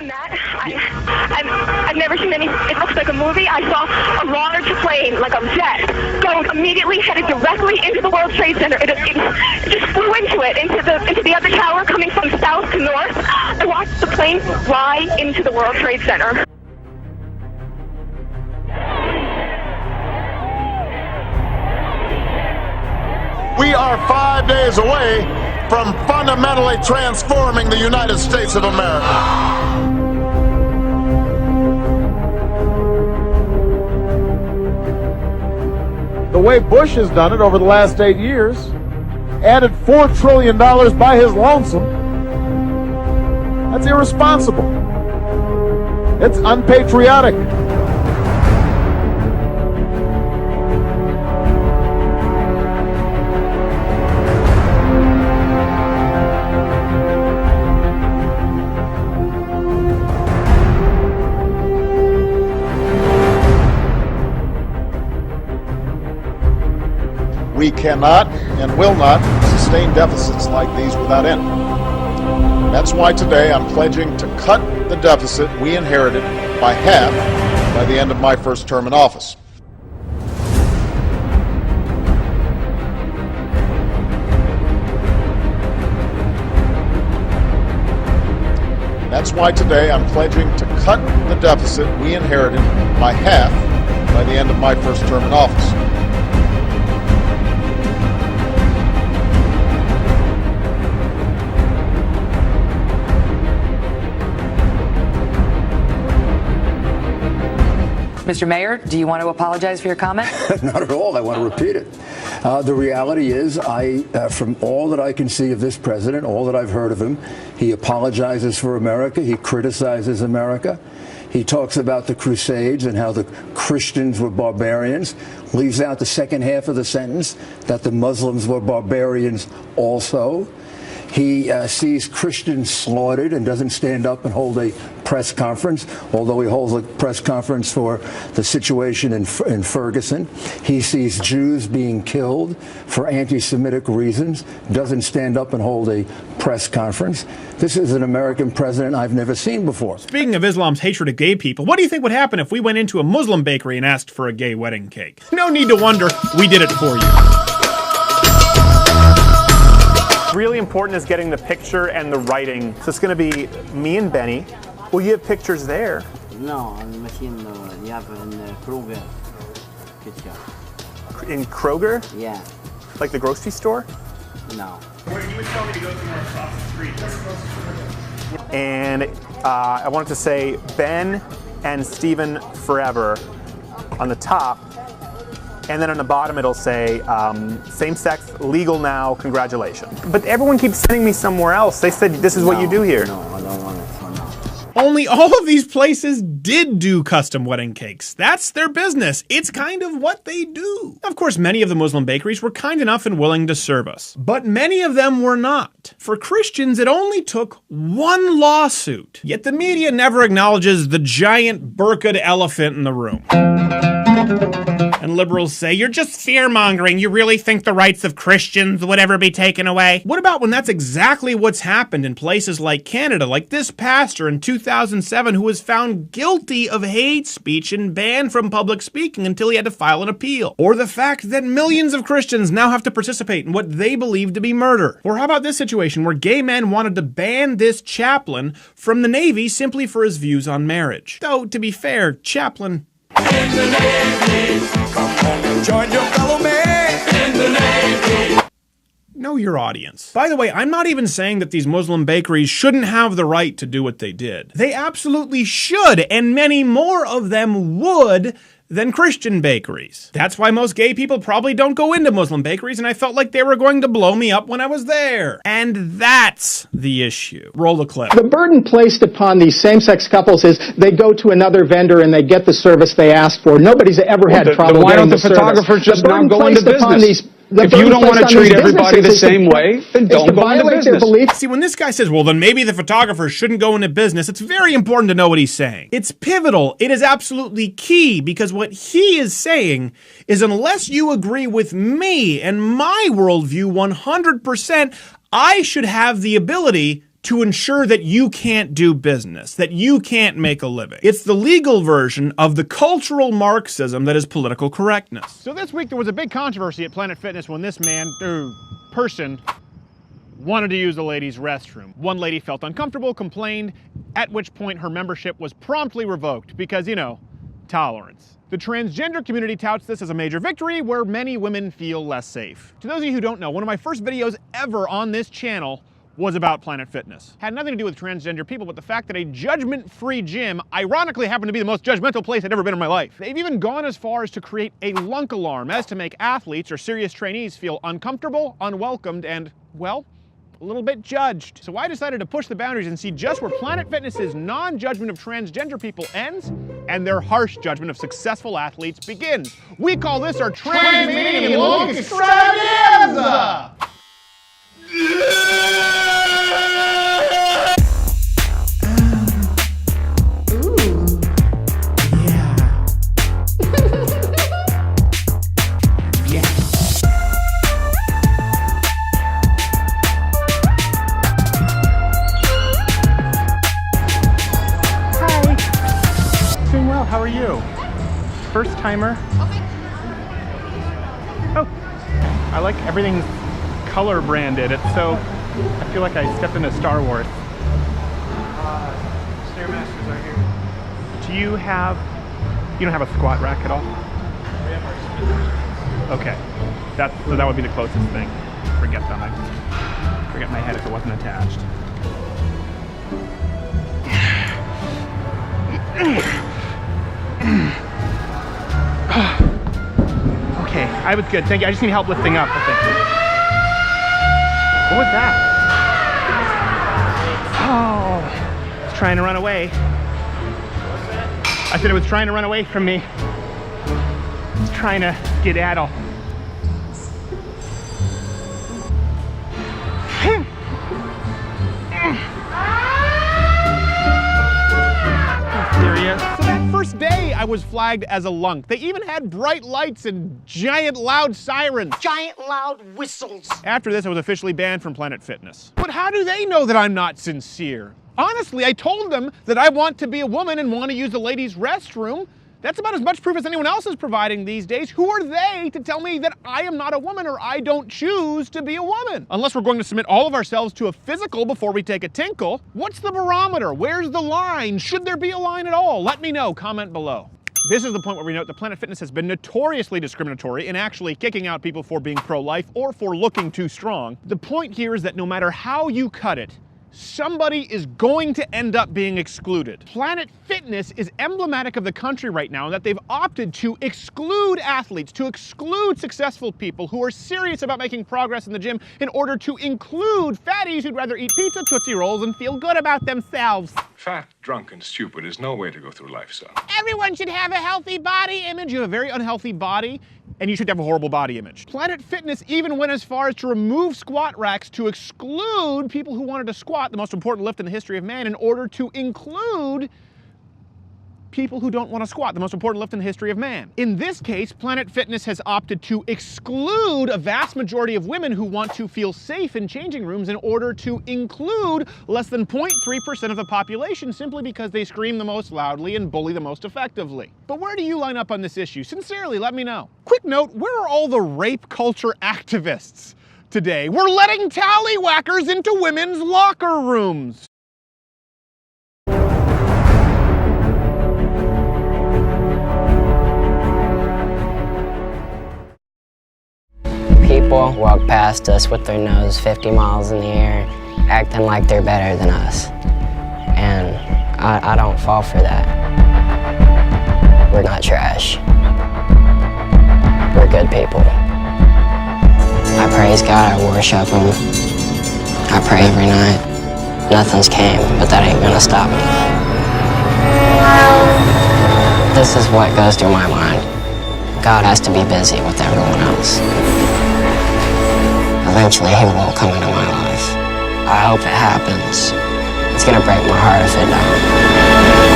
Matt, I've never seen any. It looks like a movie. I saw a large plane, like a jet, going immediately headed directly into the World Trade Center. It just flew into it, into the other tower, coming from south to north. I watched the plane fly into the World Trade Center. We are 5 days away from fundamentally transforming the United States of America. The way Bush has done it over the last 8 years, added $4 trillion by his lonesome, that's irresponsible. It's unpatriotic. We cannot and will not sustain deficits like these without end. That's why today I'm pledging to cut the deficit we inherited by half by the end of my first term in office. That's why today I'm pledging to cut the deficit we inherited by half by the end of my first term in office. Mr. Mayor, do you want to apologize for your comment? Not at all. I want to repeat it. The reality is, from all that I can see of this president, all that I've heard of him, he apologizes for America. He criticizes America. He talks about the Crusades and how the Christians were barbarians, leaves out the second half of the sentence, that the Muslims were barbarians also. He sees Christians slaughtered and doesn't stand up and hold a press conference, although he holds a press conference for the situation in Ferguson. He sees Jews being killed for anti-Semitic reasons, doesn't stand up and hold a press conference. This is an American president I've never seen before. Speaking of Islam's hatred of gay people, what do you think would happen if we went into a Muslim bakery and asked for a gay wedding cake? No need to wonder, we did it for you. Really important is getting the picture and the writing. So it's going to be me and Benny. Well, you have pictures there. No, the machine you have in Kroger. In Kroger? Yeah. Like the grocery store? No. You would tell me to go somewhere across the street. And I wanted to say Ben and Stephen forever on the top. And then on the bottom it'll say, same-sex, legal now, congratulations. But everyone keeps sending me somewhere else. They said this is what you do here. No, I don't want it for now. Only all of these places did do custom wedding cakes. That's their business. It's kind of what they do. Of course, many of the Muslim bakeries were kind enough and willing to serve us, but many of them were not. For Christians, it only took one lawsuit. Yet the media never acknowledges the giant burqa'd elephant in the room. And liberals say, you're just fear-mongering. You really think the rights of Christians would ever be taken away? What about when that's exactly what's happened in places like Canada, like this pastor in 2007 who was found guilty of hate speech and banned from public speaking until he had to file an appeal? Or the fact that millions of Christians now have to participate in what they believe to be murder? Or how about this situation where gay men wanted to ban this chaplain from the Navy simply for his views on marriage? Though, to be fair, chaplain... In the Navy, come on and join your fellow man. In the Navy. Know your audience. By the way, I'm not even saying that these Muslim bakeries shouldn't have the right to do what they did. They absolutely should, and many more of them would than Christian bakeries. That's why most gay people probably don't go into Muslim bakeries, and I felt like they were going to blow me up when I was there. And that's the issue. Roll the clip. The burden placed upon these same-sex couples is they go to another vendor and they get the service they ask for. Nobody's ever had trouble getting the service. Why don't the photographers just not go into business? If you don't want to treat everybody the same way, then don't go into business. See, when this guy says, well, then maybe the photographers shouldn't go into business, it's very important to know what he's saying. It's pivotal. It is absolutely key, because what he is saying is unless you agree with me and my worldview 100%, I should have the ability to ensure that you can't do business, that you can't make a living. It's the legal version of the cultural Marxism that is political correctness. So this week there was a big controversy at Planet Fitness when this person wanted to use the ladies' restroom. One lady felt uncomfortable, complained, at which point her membership was promptly revoked because, you know, tolerance. The transgender community touts this as a major victory where many women feel less safe. To those of you who don't know, one of my first videos ever on this channel was about Planet Fitness. Had nothing to do with transgender people, but the fact that a judgment-free gym ironically happened to be the most judgmental place I'd ever been in my life. They've even gone as far as to create a lunk alarm as to make athletes or serious trainees feel uncomfortable, unwelcomed, and, well, a little bit judged. So I decided to push the boundaries and see just where Planet Fitness's non-judgment of transgender people ends and their harsh judgment of successful athletes begins. We call this our Trans Meeting and Look Extravaganza! How are you? First timer? Oh, I like everything's color branded. It's so, I feel like I stepped into Star Wars. Stairmasters are here. You don't have a squat rack at all? We have our spin. Okay, so that would be the closest thing. Forget them. I'd forget my head if it wasn't attached. Okay, I was good. Thank you. I just need help lifting up, I think. What was that? Oh, it's trying to run away. I said it was trying to run away from me. It's trying to skedaddle. Serious? So that first day I was flagged as a lunk. They even had bright lights and giant loud sirens. Giant loud whistles. After this, I was officially banned from Planet Fitness. But how do they know that I'm not sincere? Honestly, I told them that I want to be a woman and want to use the ladies' restroom. That's about as much proof as anyone else is providing these days. Who are they to tell me that I am not a woman or I don't choose to be a woman? Unless we're going to submit all of ourselves to a physical before we take a tinkle. What's the barometer? Where's the line? Should there be a line at all? Let me know, comment below. This is the point where we note that Planet Fitness has been notoriously discriminatory in actually kicking out people for being pro-life or for looking too strong. The point here is that no matter how you cut it, somebody is going to end up being excluded. Planet Fitness is emblematic of the country right now in that they've opted to exclude athletes, to exclude successful people who are serious about making progress in the gym in order to include fatties who'd rather eat pizza, Tootsie Rolls, and feel good about themselves. Fat, drunk, and stupid is no way to go through life, son. Everyone should have a healthy body image. You have a very unhealthy body, and you should have a horrible body image. Planet Fitness even went as far as to remove squat racks to exclude people who wanted to squat, the most important lift in the history of man, in order to include people who don't want to squat, the most important lift in the history of man. In this case, Planet Fitness has opted to exclude a vast majority of women who want to feel safe in changing rooms in order to include less than 0.3% of the population simply because they scream the most loudly and bully the most effectively. But where do you line up on this issue? Sincerely, let me know. Quick note, where are all the rape culture activists today? We're letting tallywhackers into women's locker rooms. People walk past us with their nose 50 miles in the air, acting like they're better than us. And I don't fall for that. We're not trash. We're good people. I praise God, I worship Him. I pray every night. Nothing's came, but that ain't gonna stop me. This is what goes through my mind. God has to be busy with everyone else. Eventually, He will come into my life. I hope it happens. It's gonna break my heart if it don't.